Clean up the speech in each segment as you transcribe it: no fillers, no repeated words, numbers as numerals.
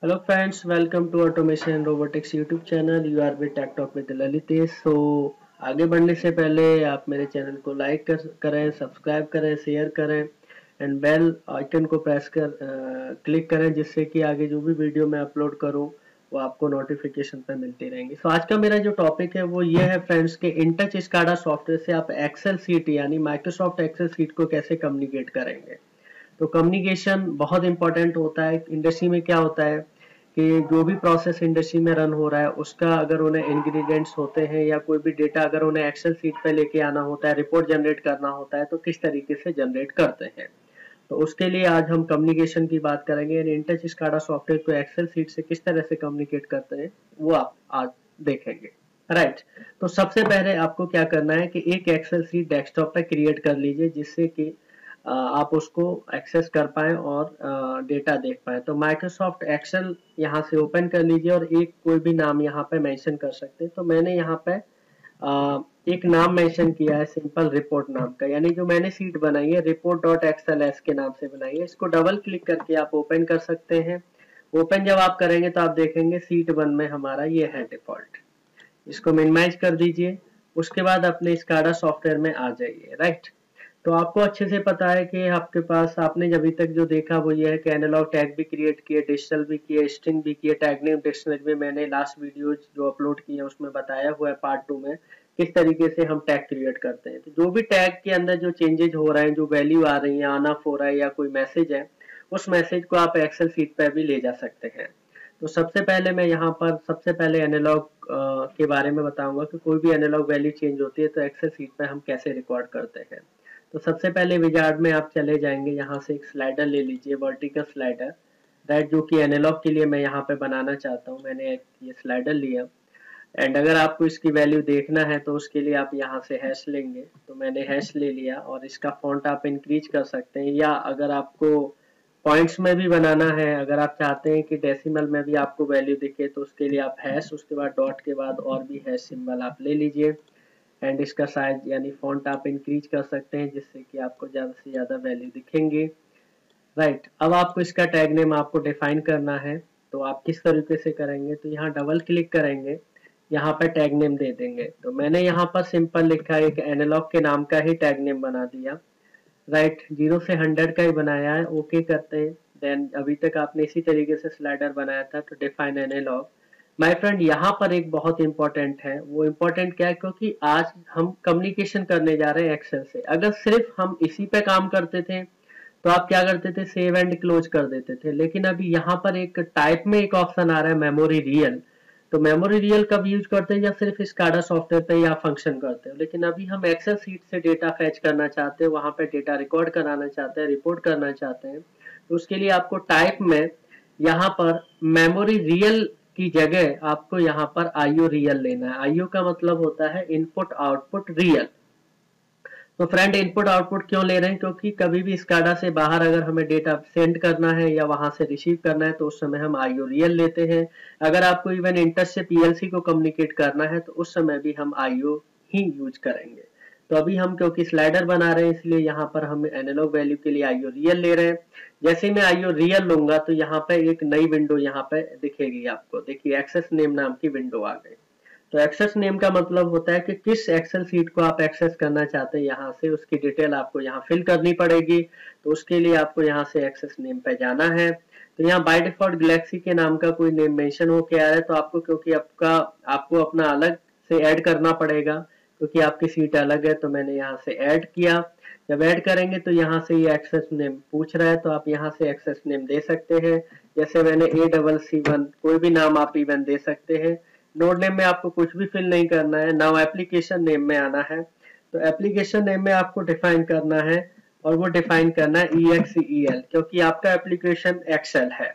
Hello friends, welcome to Automation and Robotics YouTube channel. You are with Tech Talk with Lalitesh. So आगे बढ़ने से पहले आप मेरे चैनल को लाइक करें, सब्सक्राइब करें, शेयर करें एंड बेल आइकन को प्रेस कर क्लिक करें जिससे कि आगे जो भी वीडियो मैं अपलोड करूं वो आपको नोटिफिकेशन पर मिलती रहेंगी। तो आज का मेरा जो टॉपिक है वो ये है फ्रेंड्स कि इनटच स्काडा सॉफ्टवेयर से आप एक्सेल सीट यानी माइक्रोसॉफ्ट एक्सेल सीट को कैसे कम्युनिकेट करेंगे। तो कम्युनिकेशन बहुत इंपॉर्टेंट होता है। इंडस्ट्री में क्या होता है कि जो भी प्रोसेस इंडस्ट्री में रन हो रहा है उसका अगर उन्हें इंग्रेडिएंट्स होते हैं या कोई भी डेटा अगर उन्हें एक्सेल सीट पे लेके आना होता है, रिपोर्ट जनरेट करना होता है तो किस तरीके से जनरेट करते हैं। तो उसके लिए आज हम कम्युनिकेशन की बात करेंगे यानी इंटच स्काडा सॉफ्टवेयर को एक्सेल सीट से किस तरह से कम्युनिकेट करते हैं वो आप आज देखेंगे। राइट। तो सबसे पहले आपको क्या करना है कि एक एक्सेल सीट डेस्कटॉप पे क्रिएट कर लीजिए जिससे कि आप उसको एक्सेस कर पाएं और डेटा देख पाएं। तो माइक्रोसॉफ्ट एक्सेल यहाँ से ओपन कर लीजिए और एक कोई भी नाम यहाँ पे मेंशन कर सकते हैं। तो मैंने यहाँ पे एक नाम मेंशन किया है सिंपल रिपोर्ट नाम का, यानी जो मैंने सीट बनाई है रिपोर्ट डॉट एक्सएलएस के नाम से बनाई है। इसको डबल क्लिक करके आप ओपन कर सकते हैं। ओपन जब आप करेंगे तो आप देखेंगे सीट 1 में हमारा ये है डिफॉल्ट। इसको मिनिमाइज कर दीजिए। उसके बाद अपने स्काडा सॉफ्टवेयर में आ जाइए। राइट। तो आपको अच्छे से पता है कि आपके पास आपने अभी तक जो देखा वो ये है कि एनालॉग टैग भी क्रिएट किए, डिजिटल भी किए, स्ट्रिंग भी किए, टैग नेम डिक्शनरी में मैंने लास्ट वीडियो जो अपलोड की है उसमें बताया हुआ है पार्ट 2 में किस तरीके से हम टैग क्रिएट करते हैं। तो जो भी टैग के अंदर जो चेंजेज हो रहे हैं, जो वैल्यू आ रही है, ऑन ऑफ हो रहा है या कोई मैसेज है, उस मैसेज को आप एक्सेल सीट पर भी ले जा सकते हैं। तो सबसे पहले मैं यहाँ पर सबसे पहले एनालॉग के बारे में बताऊंगा कि कोई भी एनालॉग वैल्यू चेंज होती है तो एक्सेल सीट पर हम कैसे रिकॉर्ड करते हैं। तो सबसे पहले विजार्ड में आप चले जाएंगे, यहाँ से एक स्लाइडर ले लीजिए, वर्टिकल स्लाइडर। राइट, जो कि एनालॉग के लिए मैं यहाँ पे बनाना चाहता हूँ। मैंने एक ये स्लाइडर लिया एंड अगर आपको इसकी वैल्यू देखना है तो उसके लिए आप यहाँ से हैश लेंगे। तो मैंने हैश ले लिया और इसका फॉन्ट आप इंक्रीज कर सकते हैं या अगर आपको पॉइंट्स में भी बनाना है, अगर आप चाहते हैं कि डेसिमल में भी आपको वैल्यू दिखे तो उसके लिए आप हैश उसके बाद डॉट के बाद और भी हैश सिंबल आप ले लीजिए एंड इसका साइज यानी फॉन्ट आप इंक्रीज कर सकते हैं जिससे कि आपको ज़्यादा से ज़्यादा वैल्यू दिखेंगे। राइट। अब आपको इसका टैग नेम आपको डिफाइन करना है। तो आप किस तरीके से करेंगे, तो यहाँ डबल क्लिक करेंगे, यहाँ पर टैग नेम दे देंगे। तो मैंने यहाँ पर सिंपल लिखा है, एक एनालॉग के नाम का ही टैग नेम बना दिया। राइट, 0 से 100 का ही बनाया है। ओके करते हैं। देन अभी तक आपने इसी तरीके से स्लाइडर बनाया था तो डिफाइन एनालॉग। माय फ्रेंड, यहाँ पर एक बहुत इंपॉर्टेंट है। वो इंपॉर्टेंट क्या है, क्योंकि आज हम कम्युनिकेशन करने जा रहे हैं एक्सेल से। अगर सिर्फ हम इसी पे काम करते थे तो आप क्या करते थे, सेव एंड क्लोज कर देते थे। लेकिन अभी यहाँ पर एक टाइप में एक ऑप्शन आ रहा है, मेमोरी रियल। तो मेमोरी रियल कब यूज करते हैं, या सिर्फ स्काडा सॉफ्टवेयर पे या फंक्शन करते हो। लेकिन अभी हम एक्सेल सीट से डेटा फैच करना चाहते हैं, वहां पे डेटा रिकॉर्ड कराना चाहते हैं, रिपोर्ट करना चाहते हैं। तो उसके लिए आपको टाइप में यहाँ पर मेमोरी रियल की जगह आपको यहाँ पर आईओ रियल लेना है। आईओ का मतलब होता है इनपुट आउटपुट रियल। तो फ्रेंड, इनपुट आउटपुट क्यों ले रहे हैं, क्योंकि कभी भी स्काडा से बाहर अगर हमें डेटा सेंड करना है या वहां से रिसीव करना है तो उस समय हम आईओ रियल लेते हैं। अगर आपको इवन इंटर से पीएलसी को कम्युनिकेट करना है तो उस समय भी हम आईओ ही यूज करेंगे। तो अभी हम क्योंकि स्लाइडर बना रहे हैं इसलिए यहाँ पर हम एनालॉग वैल्यू के लिए आईओ रियल ले रहे हैं। जैसे मैं आईओ रियल लूंगा तो यहाँ पे एक नई विंडो यहाँ पे दिखेगी आपको। देखिए, एक्सेस नेम नाम की विंडो आ गई। तो एक्सेस नेम का मतलब होता है कि किस एक्सेल सीट को आप एक्सेस करना चाहते हैं, यहाँ से उसकी डिटेल आपको यहाँ फिल करनी पड़ेगी। तो उसके लिए आपको यहाँ से एक्सेस नेम पे जाना है। तो यहाँ बाय डिफॉल्ट गैलेक्सी के नाम का कोई नेम मेंशन होके आ रहा है, तो आपको क्योंकि आपको अपना अलग से ऐड करना पड़ेगा क्योंकि आपकी सीट अलग है। तो मैंने यहाँ से ऐड किया। जब ऐड करेंगे तो यहाँ से ये एक्सेस नेम पूछ रहा है तो आप यहाँ से एक्सेस नेम दे सकते हैं। जैसे मैंने ACC1 कोई भी नाम आप इवन दे सकते हैं। नोड नेम में आपको कुछ भी फिल नहीं करना है। नाउ एप्लीकेशन नेम में आना है। तो एप्लीकेशन नेम में आपको डिफाइन करना है और वो डिफाइन करना है EXEL, क्योंकि आपका एप्लीकेशन एक्सेल है।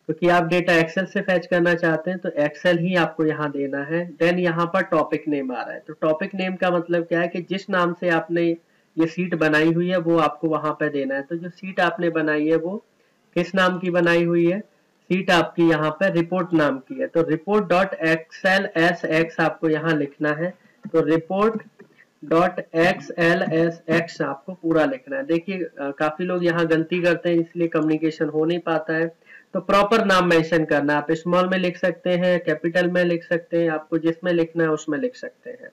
क्योंकि आप डेटा एक्सेल से फैच करना चाहते हैं तो एक्सेल ही आपको यहाँ देना है। देन यहाँ पर टॉपिक नेम आ रहा है। तो टॉपिक नेम का मतलब क्या है कि जिस नाम से आपने ये सीट बनाई हुई है वो आपको वहां पर देना है। तो जो सीट आपने बनाई है वो किस नाम की बनाई हुई है, सीट आपकी यहाँ पे रिपोर्ट नाम की है। तो report dot XL S x आपको यहाँ लिखना है। तो report dot XL S x आपको पूरा लिखना है। देखिए, काफी लोग यहाँ गलती करते हैं इसलिए कम्युनिकेशन हो नहीं पाता है। तो प्रॉपर नाम मेंशन करना है। आप स्मॉल में लिख सकते हैं, कैपिटल में लिख सकते हैं, आपको जिसमें लिखना है उसमें लिख सकते हैं।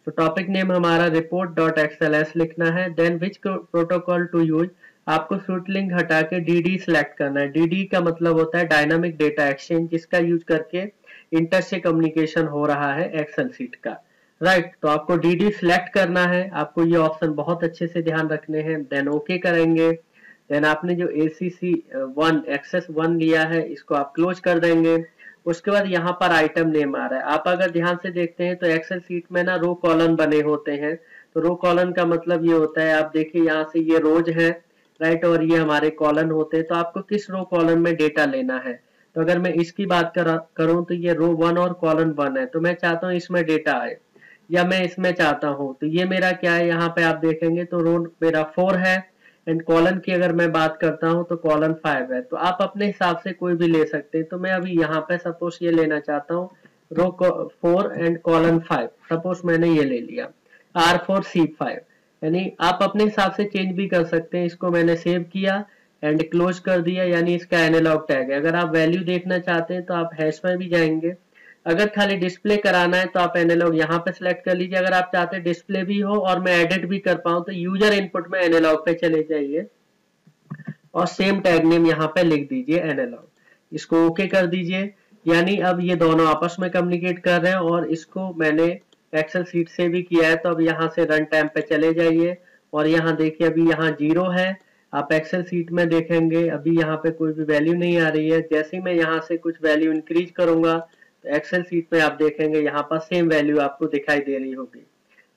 तो टॉपिक नेम हमारा report.xls लिखना है। Then which protocol to use, आपको स्विफ्ट लिंक हटा के dd सिलेक्ट करना है। dd का मतलब होता है डायनामिक डेटा एक्सचेंज, जिसका यूज करके इंटर से कम्युनिकेशन हो रहा है एक्सेल सीट का, राइट। तो आपको dd सिलेक्ट करना है, आपको ये ऑप्शन बहुत अच्छे से ध्यान रखने हैं। देन ओके करेंगे। देन आपने जो ACC1 एक्सेस 1 लिया है इसको आप क्लोज कर देंगे। उसके बाद यहाँ पर आइटम नेम आ रहा है। आप अगर ध्यान से देखते हैं तो एक्सेल सीट में ना रो कॉलम बने होते हैं। तो रो कॉलम का मतलब ये होता है, आप देखिए यहाँ से ये रोज है, राइट, और ये हमारे कॉलम होते हैं। तो आपको किस रो कॉलम में डेटा लेना है। तो अगर मैं इसकी बात करूं तो ये रो 1 और कॉलम 1 है, तो मैं चाहता हूँ इसमें डेटा आए, या मैं इसमें चाहता हूँ तो ये मेरा क्या है, यहाँ पे आप देखेंगे तो रो मेरा 4 है, एंड कॉलम की अगर मैं बात करता हूँ तो कॉलम 5 है। तो आप अपने हिसाब से कोई भी ले सकते हैं। तो मैं अभी यहाँ पे सपोज ये लेना चाहता हूँ रो 4 एंड कॉलम 5, सपोज मैंने ये ले लिया R4C5, यानी आप अपने हिसाब से चेंज भी कर सकते हैं। इसको मैंने सेव किया एंड क्लोज कर दिया, यानी इसका एनालॉग टैग है। अगर आप वैल्यू देखना चाहते हैं तो आप हैश में भी जाएंगे। अगर खाली डिस्प्ले कराना है तो आप एनालॉग यहाँ पे सिलेक्ट कर लीजिए। अगर आप चाहते हैं डिस्प्ले भी हो और मैं एडिट भी कर पाऊँ तो यूजर इनपुट में एनालॉग पे चले जाइए और सेम टैग नेम यहाँ पे लिख दीजिए एनालॉग, इसको ओके कर दीजिए। यानी अब ये दोनों आपस में कम्युनिकेट कर रहे हैं, और इसको मैंने एक्सेल सीट से भी किया है। तो अब यहाँ से रन टाइम पे चले जाइए और यहाँ देखिए अभी यहाँ 0 है। आप एक्सेल सीट में देखेंगे अभी यहाँ पे कोई भी वैल्यू नहीं आ रही है। जैसे ही मैं यहाँ से कुछ वैल्यू इंक्रीज करूंगा तो एक्सेल सीट में आप देखेंगे यहाँ पर सेम वैल्यू आपको दिखाई दे रही होगी।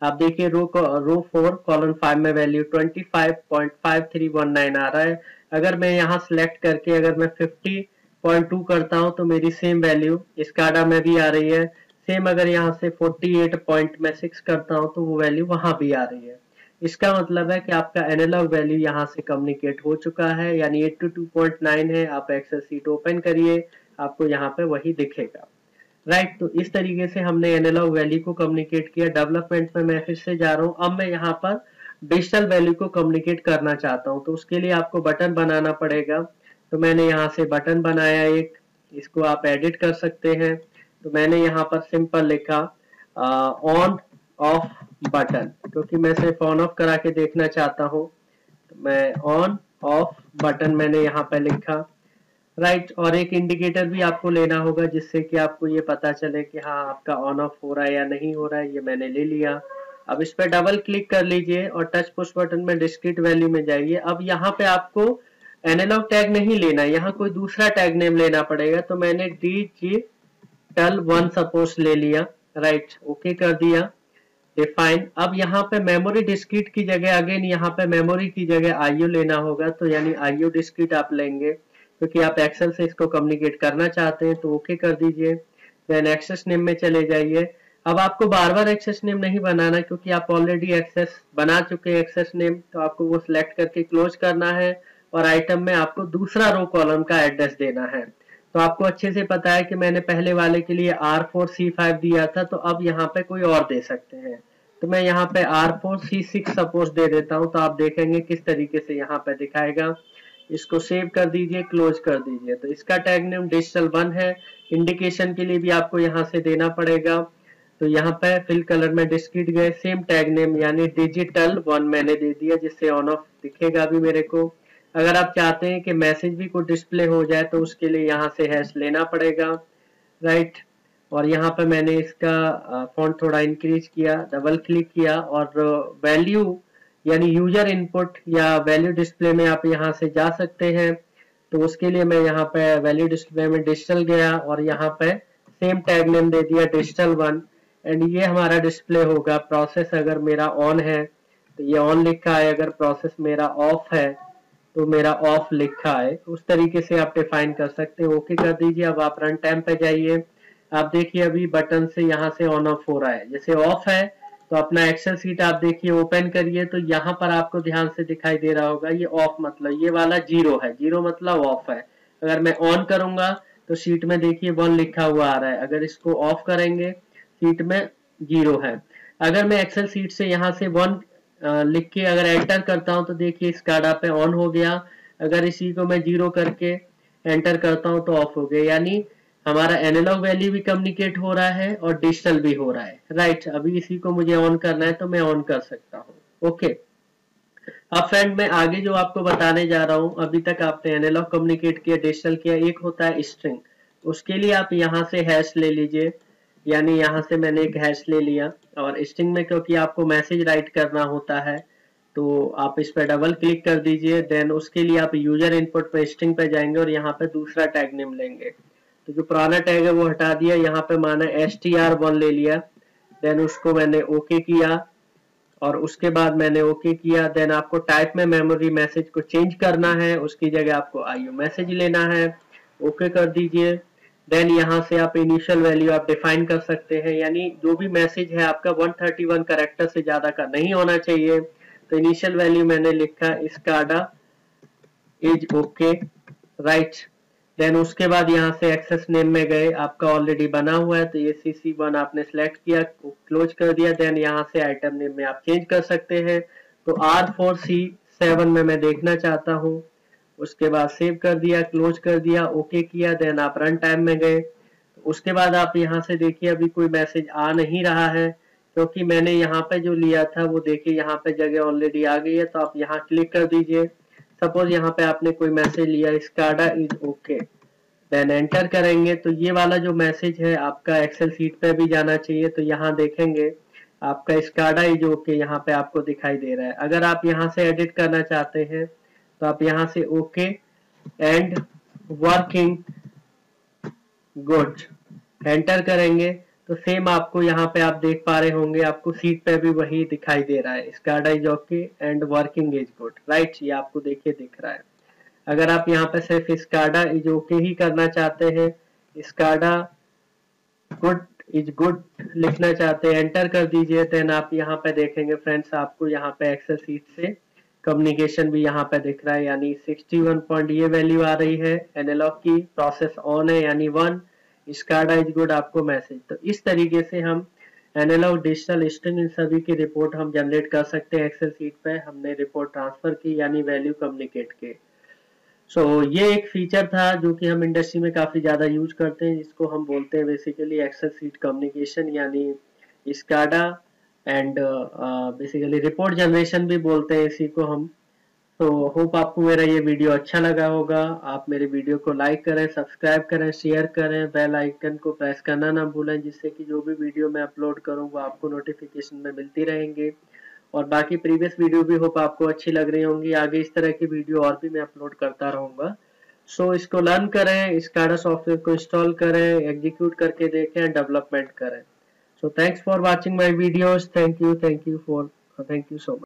आप देखिए रो 4 कॉलम 5 में वैल्यू 25.5319 आ रहा है। अगर मैं यहाँ सिलेक्ट करके अगर मैं 50.2 करता हूँ तो मेरी सेम वैल्यू स्काडा में भी आ रही है। सेम अगर यहाँ से 48.6 करता हूँ तो वो वैल्यू वहां भी आ रही है। इसका मतलब है कि आपका एनालॉग वैल्यू यहाँ से कम्युनिकेट हो चुका है, यानी 82.9 है। आप एक्सेल सीट ओपन करिए, आपको यहाँ पे वही दिखेगा, राइट। तो इस तरीके से हमने एनालॉग वैल्यू को कम्युनिकेट किया। डेवलपमेंट में मैं फिर से जा रहा हूँ। अब मैं यहाँ पर डिजिटल वैल्यू को कम्युनिकेट करना चाहता हूँ, तो उसके लिए आपको बटन बनाना पड़ेगा। तो मैंने यहाँ से बटन बनाया एक, इसको आप एडिट कर सकते हैं। तो मैंने यहाँ पर सिंपल लिखा ऑन ऑफ बटन, क्योंकि मैं सिर्फ ऑन ऑफ करा के देखना चाहता हूँ। तो मैं ऑन ऑफ बटन मैंने यहाँ पे लिखा, राइट। और एक इंडिकेटर भी आपको लेना होगा जिससे कि आपको ये पता चले कि हाँ आपका ऑन ऑफ हो रहा है या नहीं हो रहा है। ये मैंने ले लिया। अब इस पर डबल क्लिक कर लीजिए और टच पुश बटन में डिस्क्रीट वैल्यू में जाइए। अब यहाँ पे आपको एनालॉग टैग नहीं लेना, यहाँ कोई दूसरा टैग नेम लेना पड़ेगा। तो मैंने digital1 सपोज ले लिया, राइट, ओके कर दिया, डिफाइन। अब यहाँ पे मेमोरी डिस्क्रीट की जगह अगेन यहाँ पे मेमोरी की जगह IO लेना होगा। तो यानी IO डिस्क्रीट आप लेंगे क्योंकि आप एक्सेल से इसको कम्युनिकेट करना चाहते हैं। तो ओके कर दीजिए। देन एक्सेस नेम में चले जाइए। अब आपको बार बार एक्सेस नेम नहीं बनाना क्योंकि आप ऑलरेडी एक्सेस बना चुके हैं एक्सेस नेम। तो आपको वो सिलेक्ट करके क्लोज करना है और आइटम में आपको दूसरा रो कॉलम का एड्रेस देना है। तो आपको अच्छे से पता है कि मैंने पहले वाले के लिए R4C5 दिया था, तो अब यहाँ पे कोई और दे सकते हैं। तो मैं यहाँ पे R4C6 सपोज दे देता हूँ। तो आप देखेंगे किस तरीके से यहाँ पे दिखाएगा। इसको सेव कर दीजिए, क्लोज कर दीजिए। तो इसका टैग नेम digital1 है। इंडिकेशन के लिए भी आपको यहाँ से देना पड़ेगा। तो यहाँ पे फिल कलर में डिस्क्रीट गए, सेम टैग नेम यानी digital1 मैंने दे दिया, जिससे ऑन ऑफ दिखेगा भी मेरे को। अगर आप चाहते हैं कि मैसेज भी को डिस्प्ले हो जाए तो उसके लिए यहाँ से हैश लेना पड़ेगा, राइट। और यहाँ पे मैंने इसका फॉन्ट थोड़ा इंक्रीज किया, डबल क्लिक किया और वैल्यू यानी यूजर इनपुट या वैल्यू डिस्प्ले में आप यहाँ से जा सकते हैं। तो उसके लिए मैं यहाँ पे वैल्यू डिस्प्ले में डिजिटल गया और यहाँ पे सेम टैग नेम दे दिया digital1, एंड ये हमारा डिस्प्ले होगा। प्रोसेस अगर मेरा ऑन है तो ये ऑन लिखा है, अगर प्रोसेस मेरा ऑफ है तो मेरा ऑफ लिखा है। उस तरीके से आप डिफाइन कर सकते हैं। ओके कर दीजिए। अब आप रन टाइम पे जाइए। आप देखिए अभी बटन से यहाँ से ऑन ऑफ हो रहा है। जैसे ऑफ है तो अपना एक्सेल सीट आप देखिए ओपन करिए तो यहाँ पर आपको ध्यान से दिखाई दे रहा होगा ये ऑफ मतलब ये वाला 0 है, 0 मतलब ऑफ है। अगर मैं ऑन करूंगा तो शीट में देखिए 1 लिखा हुआ आ रहा है। अगर इसको ऑफ करेंगे शीट में 0 है। अगर मैं एक्सेल सीट से यहाँ से 1 लिख के अगर एंटर करता हूं तो देखिए स्काडा पे ऑन हो गया। अगर इसी को मैं 0 करके एंटर करता हूं तो ऑफ हो गया, यानी हमारा एनालॉग वैल्यू भी कम्युनिकेट हो रहा है और डिजिटल भी हो रहा है, राइट। अभी इसी को मुझे ऑन करना है तो मैं ऑन कर सकता हूँ। ओके, अब फ्रेंड मैं आगे जो आपको बताने जा रहा हूँ, अभी तक आपने एनालॉग कम्युनिकेट किया, डिजिटल किया, एक होता है स्ट्रिंग। उसके लिए आप यहाँ से हैश ले लीजिए, यानी यहाँ से मैंने एक हैश ले लिया। और स्ट्रिंग में क्योंकि आपको मैसेज राइट करना होता है तो आप इस पर डबल क्लिक कर दीजिए। देन उसके लिए आप यूजर इनपुट पे स्ट्रिंग पे जाएंगे और यहाँ पे दूसरा टैग नेम लेंगे। तो जो पुराना टैग है वो हटा दिया, यहाँ पे माना str1 ले लिया। देन उसको मैंने ओके किया और उसके बाद मैंने ओके किया। देन आपको टाइप में मेमोरी मैसेज को चेंज करना है, उसकी जगह आपको आईओ मैसेज लेना है, ओके कर दीजिए। देन यहाँ से आप इनिशियल वैल्यू आप डिफाइन कर सकते हैं, यानी जो भी मैसेज है आपका 131 कैरेक्टर से ज्यादा का नहीं होना चाहिए। तो इनिशियल वैल्यू मैंने लिखा SCADA is okay, right. Then उसके बाद यहाँ से एक्सेस नेम में गए, आपका ऑलरेडी बना हुआ है तो ये CC1 आपने सेलेक्ट किया, क्लोज कर दिया। देन यहाँ से आइटम नेम में आप चेंज कर सकते हैं, तो R4C7 में मैं देखना चाहता हूँ। उसके बाद सेव कर दिया, क्लोज कर दिया, ओके किया। देन आप रन टाइम में गए, उसके बाद आप यहाँ से देखिए अभी कोई मैसेज आ नहीं रहा है, क्योंकि मैंने यहाँ पे जो लिया था वो देखिए यहाँ पे जगह ऑलरेडी आ गई है। तो आप यहाँ क्लिक कर दीजिए, सपोज यहाँ पे आपने कोई मैसेज लिया SCADA is okay, then enter करेंगे तो ये वाला जो मैसेज है आपका एक्सेल सीट पे भी जाना चाहिए। तो यहाँ देखेंगे आपका स्काडा इज ओके यहाँ पे आपको दिखाई दे रहा है। अगर आप यहाँ से एडिट करना चाहते हैं तो आप यहाँ से okay and working good enter करेंगे तो सेम आपको यहाँ पे आप देख पा रहे होंगे, आपको सीट पे भी वही दिखाई दे रहा है, SCADA is okay and working is good, right. ये आपको देखिए दिख रहा है। अगर आप यहाँ पे सिर्फ स्काडा इज ओके ही करना चाहते हैं, स्काडा गुड इज गुड लिखना चाहते हैं, एंटर कर दीजिए। देन आप यहाँ पे देखेंगे फ्रेंड्स, आपको यहाँ पे एक्सेल सीट से कम्युनिकेशन भी यहाँ पे दिख रहा है, यानी 61 पॉइंट ये वैल्यू आ रही है, एनालॉग की प्रोसेस ऑन है यानी 1, स्काडा इज गुड आपको मैसेज। तो इस तरीके से हम एनालॉग डिजिटल स्ट्रिंग इन सभी की रिपोर्ट हम जनरेट कर सकते हैं एक्सेल सीट पे। हमने रिपोर्ट ट्रांसफर की यानी वैल्यू कम्युनिकेट की। ये एक फीचर था जो कि हम इंडस्ट्री में काफी ज्यादा यूज करते हैं, जिसको हम बोलते हैं बेसिकली एक्सेल सीट कम्युनिकेशन यानी SCADA and basically report generation भी बोलते हैं इसी को हम। तो होप आपको मेरा ये वीडियो अच्छा लगा होगा। आप मेरे वीडियो को लाइक करें, सब्सक्राइब करें, शेयर करें, बेल आइकन को प्रेस करना ना भूलें, जिससे कि जो भी वीडियो मैं अपलोड करूँ वो आपको नोटिफिकेशन में मिलती रहेंगे। और बाकी प्रीवियस वीडियो भी होप आपको अच्छी लग रही होंगी, आगे इस तरह की वीडियो और भी मैं अपलोड करता रहूंगा। इसको लर्न करें, स्काडा सॉफ्टवेयर को इंस्टॉल करें, एग्जीक्यूट करके देखें, डेवलपमेंट करें। Thanks for watching my videos, thank you so much.